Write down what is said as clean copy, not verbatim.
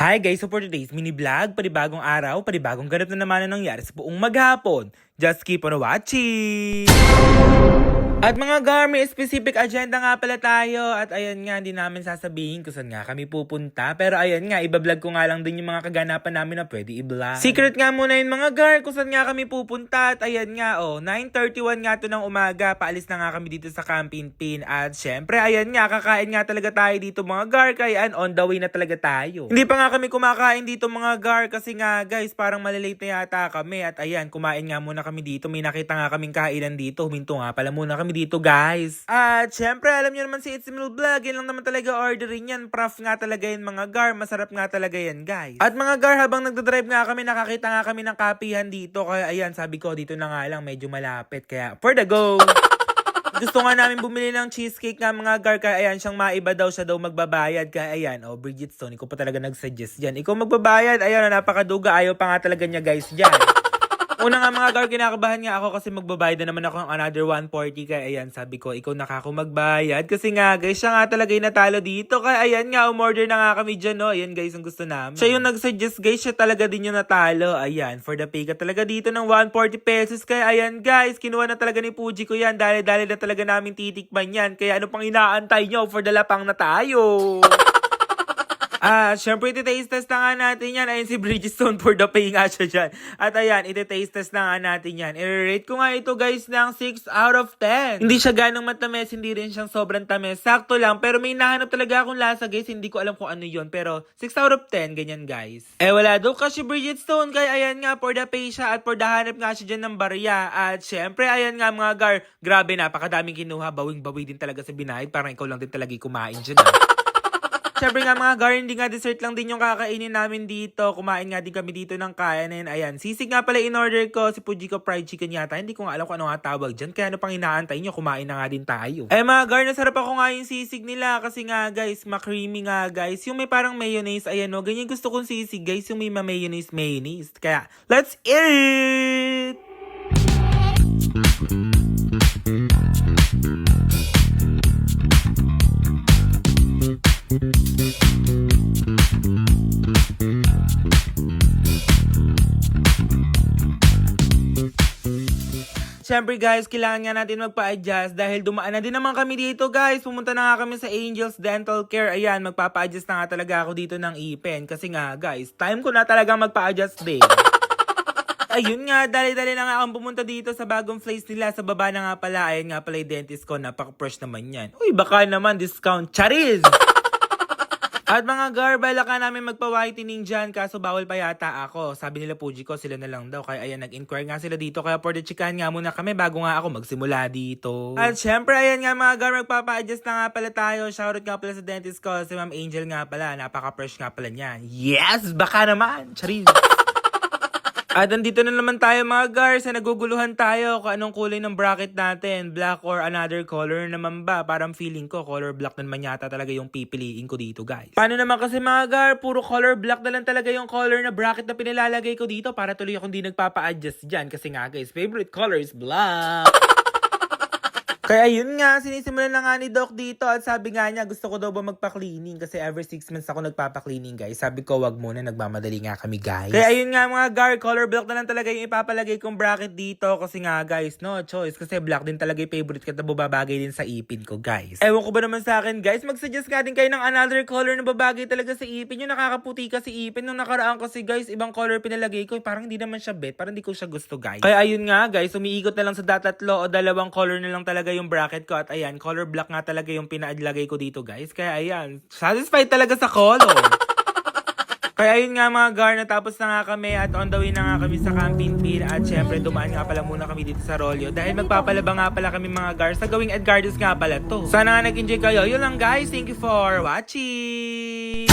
Hi guys, so for today's mini vlog, panibagong araw, panibagong ganap na naman ang nangyari sa buong maghapon. Just keep on watching! At mga gar, may specific agenda nga pala tayo. At ayan nga, hindi namin sasabihin kung saan nga kami pupunta. Pero ayan nga, ibablog ko nga lang din yung mga kaganapan namin na pwede i-vlog. Secret nga muna yun mga gar, kung saan nga kami pupunta. At ayan nga, 9:31 nga to ng umaga. Paalis na nga kami dito sa Camping Pin. At syempre, ayan nga, kakain nga talaga tayo dito mga gar. Kaya on the way na talaga tayo. Hindi pa nga kami kumakain dito mga gar. Kasi nga guys, parang malilate na yata kami. At ayan, kumain nga muna kami dito. May nakita nga kaming kainan dito. Huminto nga pala muna kami dito guys. At syempre alam nyo naman si It's Emil Vlog, yan lang naman talaga orderin yan. Prof nga talaga yan mga gar, masarap nga talaga yan guys. At mga gar, habang nagdadrive nga kami, nakakita nga kami ng kapihan dito. Kaya ayan, sabi ko dito na nga lang, medyo malapit. Kaya for the go! Gusto nga namin bumili ng cheesecake nga mga gar, kaya ayan, siyang maiba daw, siya daw magbabayad. Kaya ayan, Bridgetstone, ikaw pa talaga nagsuggest dyan. Ikaw magbabayad, ayan, napakaduga, ayaw pa nga talaga niya guys dyan. Una nga mga gar, kinakabahan nga ako kasi magbabayad na naman ako ng another 140. Kaya ayan, sabi ko, ikaw na ako magbayad. Kasi nga guys, siya nga talaga yung natalo dito. Kaya ayan nga, umorder na nga kami dyan, no. Ayan guys, ang gusto namin. Siya yung nagsuggest guys, siya talaga din yung natalo. Ayan, for the pay ka talaga dito ng 140 pesos. Kaya ayan guys, kinuha na talaga ni Puji ko yan. Dali-dali na talaga namin titikman yan. Kaya ano pang inaantay nyo, for the lapang na tayo. Syempre iti-taste test na nga natin yan. Ayun si Bridgetstone, for the pay nga siya dyan. At ayan, iti-taste test na nga natin yan. I-rate ko nga ito guys ng 6 out of 10. Hindi siya ganong matamis, hindi rin siyang sobrang tamis. Sakto lang, pero may nahanap talaga akong lasa guys. Hindi ko alam kung ano yon, pero 6 out of 10, ganyan guys. Wala daw kasi Bridgetstone, kaya ayan nga, for the pay siya at for the hanap nga siya dyan ng barya. At syempre, ayan nga mga gar, grabe, napakadaming kinuha. Bawing-bawi din talaga sa binayad. Parang ikaw lang din talaga kumain dyan. Siyempre nga mga gar, hindi nga dessert lang din yung kakainin namin dito. Kumain nga din kami dito ng kainin. Ayan, sisig nga pala in-order ko. Si Puji ko fried chicken yata. Hindi ko nga alam kung ano nga tawag dyan. Kaya ano pang inaantay nyo, kumain na nga din tayo. Mga gar, nasarap ako nga yung sisig nila. Kasi nga guys, ma-creamy nga guys. Yung may parang mayonnaise, ayan o. Ganyan gusto kong sisig guys, yung may ma-mayonnaise. Kaya, let's eat! Siyempre guys, kailangan nga natin magpa-adjust dahil dumaan na din naman kami dito guys. Pumunta na nga kami sa Angels Dental Care. Ayan, magpapa-adjust na nga talaga ako dito ng ipin. Kasi nga guys, time ko na talaga magpa-adjust din. Ayun nga, dali-dali na nga akong pumunta dito sa bagong place nila. Sa baba na nga pala, ayun nga pala yung dentist ko. Napaka-fresh naman yan. Uy, baka naman discount. Chariz! At mga gar, bala ka namin magpa-whitening dyan, kaso bawal pa yata ako. Sabi nila Puji ko, sila na lang daw. Kaya ayan, nag-inquire nga sila dito. Kaya for the chicken nga muna kami bago nga ako magsimula dito. At syempre, ayan nga mga gar, magpapa-adjust na nga pala tayo. Shoutout nga pala sa dentist ko, si Ma'am Angel nga pala. Napaka-fresh nga pala niyan. Yes! Baka naman! Charis! At andito na naman tayo mga gar, sa naguguluhan tayo kung anong kulay ng bracket natin, black or another color naman ba. Parang feeling ko, color black na naman yata talaga yung pipiliin ko dito guys. Paano naman kasi mga gar, puro color black na lang talaga yung color na bracket na pinilalagay ko dito para tuloy akong di nagpapa-adjust dyan. Kasi nga guys, favorite color is black. Kaya yun nga, sinisimulan na nga ni Doc dito at sabi nga niya gusto ko daw ba magpa-cleaning kasi every 6 months ako nagpapa-cleaning guys. Sabi ko wag muna, nagmamadali nga kami guys. Kaya yun nga mga gar, color black na lang talaga yung ipapalagay kong bracket dito kasi nga guys, no choice. Kasi black din talaga yung favorite ko at babagay din sa ipin ko guys. Ewan ko ba naman sa akin guys, mag-suggest nga din kayo ng another color na babagay talaga sa ipin. Yung nakakaputi kasi ipin. Nung nakaraan kasi guys, ibang color pinalagay ko. Parang hindi naman siya bet, parang hindi ko siya gusto guys. Kaya ayun nga guys, umiikot na lang sa tatlo o dalawang color na lang talaga yung bracket ko at ayan, color black nga talaga yung pinalagay ko dito guys. Kaya ayan, satisfied talaga sa color. Kaya ayun nga mga gar, natapos na nga kami at on the way na nga kami sa Camping Pin at syempre dumaan nga pala muna kami dito sa Rolyo dahil magpapalaba nga pala kami mga gar sa gawing Edgardo's nga pala to. Sana nga nag-enjoy kayo. Yun lang guys, thank you for watching!